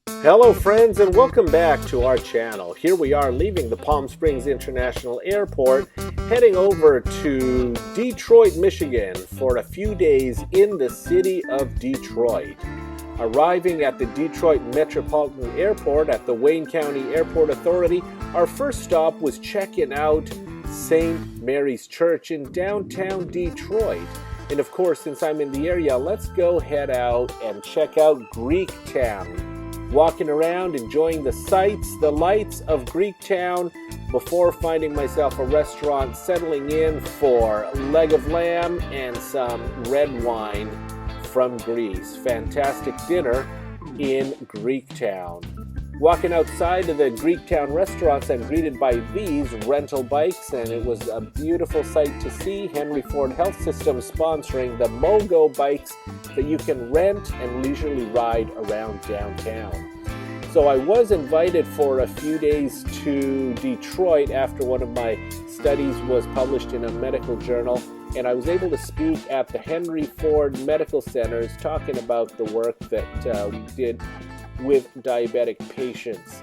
Hello friends and welcome back to our channel. Here we are leaving the Palm Springs International Airport, heading over to Detroit, Michigan for a few days in the city of Detroit. Arriving at the Detroit Metropolitan Airport at the Wayne County Airport Authority, our first stop was checking out St. Mary's Church in downtown Detroit. And of course, since I'm in the area, let's go head out and check out Greektown. Walking around, enjoying the sights, the lights of Greektown before finding myself a restaurant settling in for leg of lamb and some red wine from Greece. Fantastic dinner in Greektown. Walking outside of the Greektown restaurants, I'm greeted by these rental bikes, and it was a beautiful sight to see. Henry Ford Health System sponsoring the Mogo bikes that you can rent and leisurely ride around downtown. So I was invited for a few days to Detroit after one of my studies was published in a medical journal, and I was able to speak at the Henry Ford Medical Centers talking about the work that we did with diabetic patients.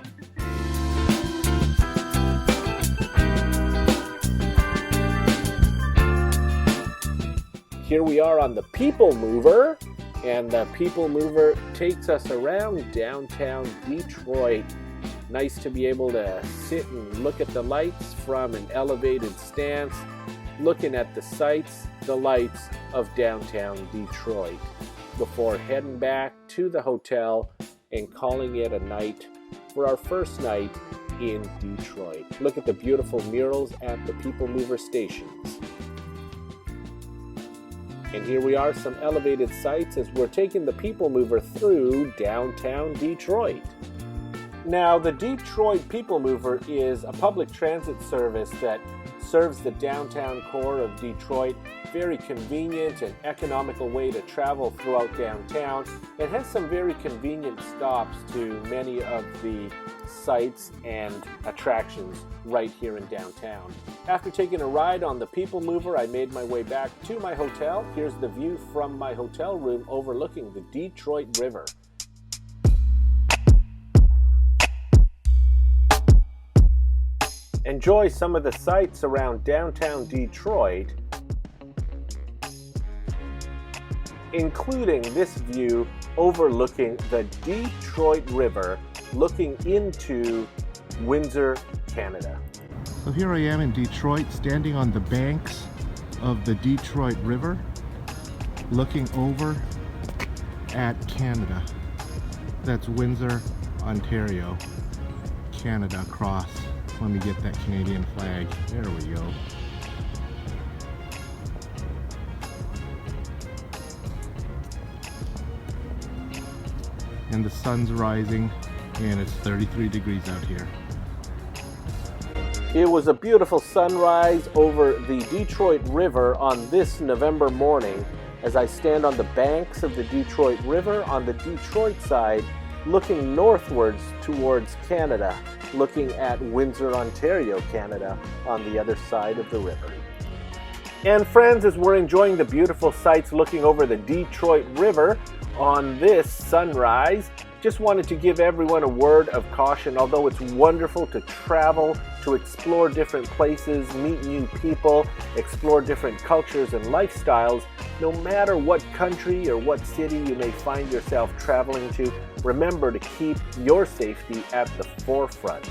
Here we are on the People Mover, and the People Mover takes us around downtown Detroit. Nice to be able to sit and look at the lights from an elevated stance, looking at the sights, the lights of downtown Detroit, before heading back to the hotel and calling it a night for our first night in Detroit. Look at the beautiful murals at the People Mover stations. And here we are, some elevated sights as we're taking the People Mover through downtown Detroit. Now, the Detroit People Mover is a public transit service that serves the downtown core of Detroit. Very convenient and economical way to travel throughout downtown. It has some very convenient stops to many of the sites and attractions right here in downtown. After taking a ride on the People Mover, I made my way back to my hotel. Here's the view from my hotel room overlooking the Detroit River. Enjoy some of the sights around downtown Detroit, including this view overlooking the Detroit River, looking into Windsor, Canada. So here I am in Detroit, standing on the banks of the Detroit River, looking over at Canada. That's Windsor, Ontario, Canada across. Let me get that Canadian flag. There we go. And the sun's rising, and it's 33 degrees out here. It was a beautiful sunrise over the Detroit River on this November morning as I stand on the banks of the Detroit River on the Detroit side, looking northwards towards Canada, looking at Windsor, Ontario, Canada on the other side of the river. And friends, as we're enjoying the beautiful sights looking over the Detroit River on this sunrise, just wanted to give everyone a word of caution. Although it's wonderful to travel, to explore different places, meet new people, explore different cultures and lifestyles, no matter what country or what city you may find yourself traveling to, remember to keep your safety at the forefront.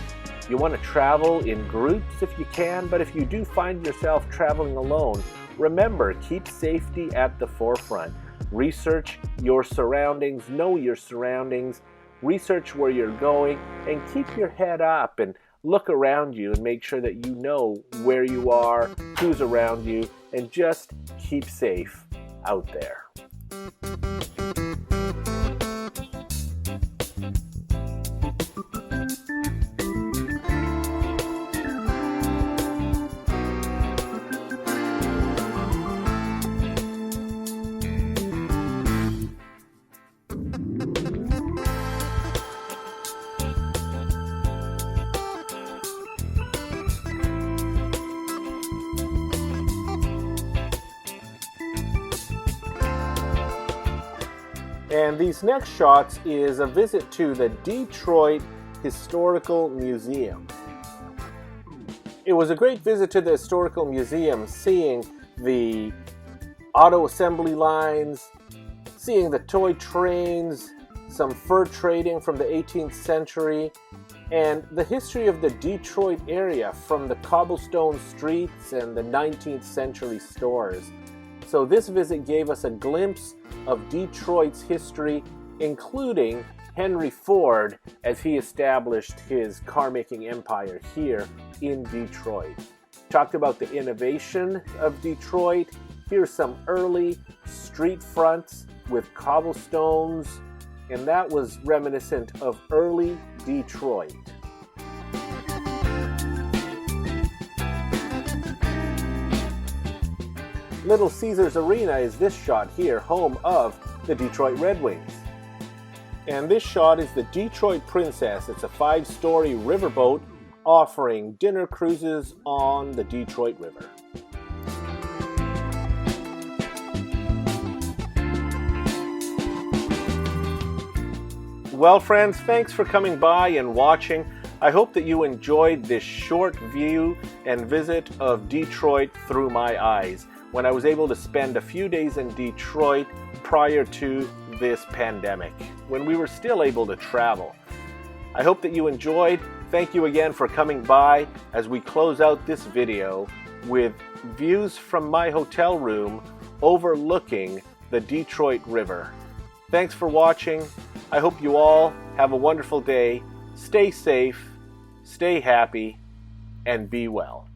You want to travel in groups if you can, but if you do find yourself traveling alone, remember, keep safety at the forefront. Research your surroundings, know your surroundings, research where you're going, and keep your head up and look around you and make sure that you know where you are, who's around you, and just keep safe out there. And these next shots is a visit to the Detroit Historical Museum. It was a great visit to the Historical Museum, seeing the auto assembly lines, seeing the toy trains, some fur trading from the 18th century, and the history of the Detroit area from the cobblestone streets and the 19th century stores. So this visit gave us a glimpse of Detroit's history, including Henry Ford as he established his car-making empire here in Detroit. Talked about the innovation of Detroit. Here's some early street fronts with cobblestones, and that was reminiscent of early Detroit. Little Caesars Arena is this shot here, home of the Detroit Red Wings. And this shot is the Detroit Princess. It's a 5-story riverboat offering dinner cruises on the Detroit River. Well, friends, thanks for coming by and watching. I hope that you enjoyed this short view and visit of Detroit through my eyes, when I was able to spend a few days in Detroit prior to this pandemic, when we were still able to travel. I hope that you enjoyed. Thank you again for coming by as we close out this video with views from my hotel room overlooking the Detroit River. Thanks for watching. I hope you all have a wonderful day. Stay safe, stay happy, and be well.